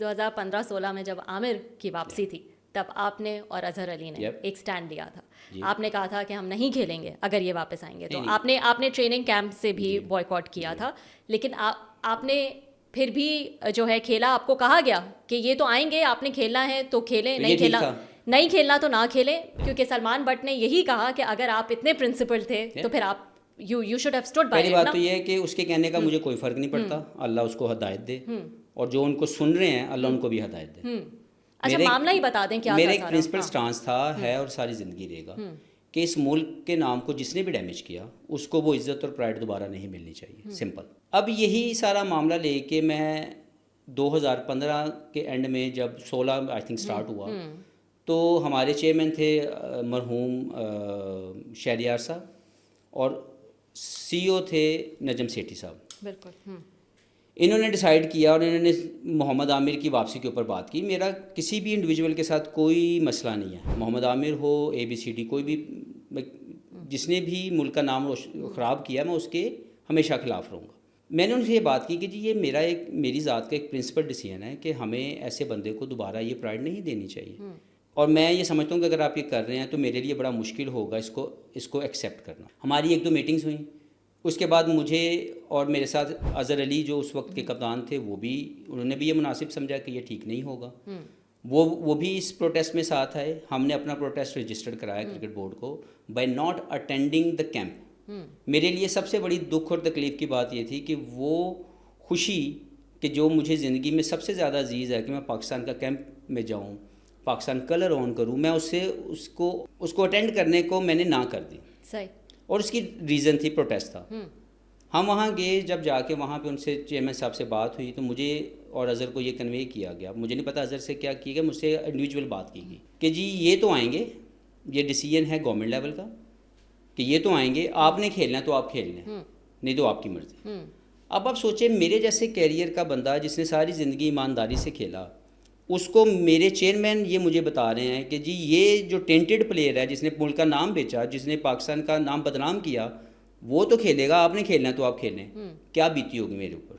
2015-16 میں جب عامر کی واپسی تھی تب آپ نے اور اظہر علی نے ایک سٹینڈ لیا تھا. آپ نے کہا تھا کہ ہم نہیں کھیلیں گے اگر یہ واپس آئیں گے. تو آپ نے ٹریننگ کیمپ سے بھی بوائکاٹ کیا تھا, لیکن آپ نے پھر بھی جو ہے کھیلا. آپ کو کہا گیا کہ یہ تو آئیں گے, آپ نے کھیلنا ہے تو کھیلیں, نہیں کھیلنا تو نہ کھیلیں, کیونکہ سلمان بٹ نے یہی کہا کہ اگر آپ اتنے پرنسپل تھے تو پھر آپ you should have stood by. پہلی بات تو یہ ہے کہ اس کے کہنے کا مجھے کوئی فرق نہیں پڑتا, اللہ اس کو ہدایت دے, اور جو ان کو سن رہے ہیں اللہ ان کو بھی ہدایت دے. اچھا معاملہ ہی بتا دیں کیا میرا ایک پرنسپل سٹانس تھا, ہے اور ساری زندگی رہے گا, کہ اس ملک کے نام کو جس نے بھی ڈیمیج کیا اس کو وہ عزت اور پرائڈ دوبارہ نہیں ملنی چاہیے, سمپل. اب یہی سارا معاملہ لے کے میں 2015 کے اینڈ میں جب 16 آئی تھنک سٹارٹ ہوا, تو ہمارے چیئرمین تھے مرحوم شہریار صاحب, اور سی او تھے نجم سیٹھی صاحب. بالکل. انہوں نے ڈیسائیڈ کیا اور انہوں نے محمد عامر کی واپسی کے اوپر بات کی. میرا کسی بھی انڈیویجول کے ساتھ کوئی مسئلہ نہیں ہے, محمد عامر ہو, ABCD, کوئی بھی جس نے بھی ملک کا نام خراب کیا میں اس کے ہمیشہ خلاف رہوں گا. میں نے ان سے یہ بات کی کہ جی یہ میری ذات کا ایک پرنسپل ڈیسیژن ہے کہ ہمیں ایسے بندے کو دوبارہ یہ پرائڈ نہیں دینی چاہیے, اور میں یہ سمجھتا ہوں کہ اگر آپ یہ کر رہے ہیں تو میرے لیے بڑا مشکل ہوگا اس کو ایکسیپٹ کرنا. ہماری 1-2 میٹنگز ہوئیں, اس کے بعد مجھے اور میرے ساتھ اظہر علی جو اس وقت کے کپتان تھے انہوں نے بھی یہ مناسب سمجھا کہ یہ ٹھیک نہیں ہوگا. وہ بھی اس پروٹیسٹ میں ساتھ آئے. ہم نے اپنا پروٹیسٹ رجسٹرڈ کرایا کرکٹ بورڈ کو by not attending the camp. میرے لیے سب سے بڑی دکھ اور تکلیف کی بات یہ تھی کہ وہ خوشی کہ جو مجھے زندگی میں سب سے زیادہ عزیز ہے کہ میں پاکستان کا کیمپ میں جاؤں, پاکستان کلر آن کروں, میں اس کو اٹینڈ کرنے کو میں نے نہ کر دی. صحیح. اور اس کی ریزن تھی پروٹیسٹ تھا. ہم وہاں گئے, جب جا کے وہاں پہ ان سے چیئرمین صاحب سے بات ہوئی تو مجھے اور اظہر کو یہ کنوے کیا گیا, مجھے نہیں پتا اظہر سے کیا کیا گیا, مجھ سے انڈیویجول بات کی گئی کہ جی یہ تو آئیں گے, یہ ڈیسیژن ہے گورنمنٹ لیول کا کہ یہ تو آئیں گے, آپ نے کھیلنا ہے تو آپ کھیل لیں, نہیں تو آپ کی مرضی. اب آپ سوچیں میرے جیسے کیریئر کا بندہ جس نے ساری زندگی ایمانداری سے کھیلا, اس کو میرے چیئرمین یہ مجھے بتا رہے ہیں کہ جی یہ جو ٹینٹڈ پلیئر ہے جس نے ملک کا نام بیچا, جس نے پاکستان کا نام بدنام کیا, وہ تو کھیلے گا, آپ نے کھیلنا ہے تو آپ کھیلیں. کیا بیتی ہوگی میرے اوپر.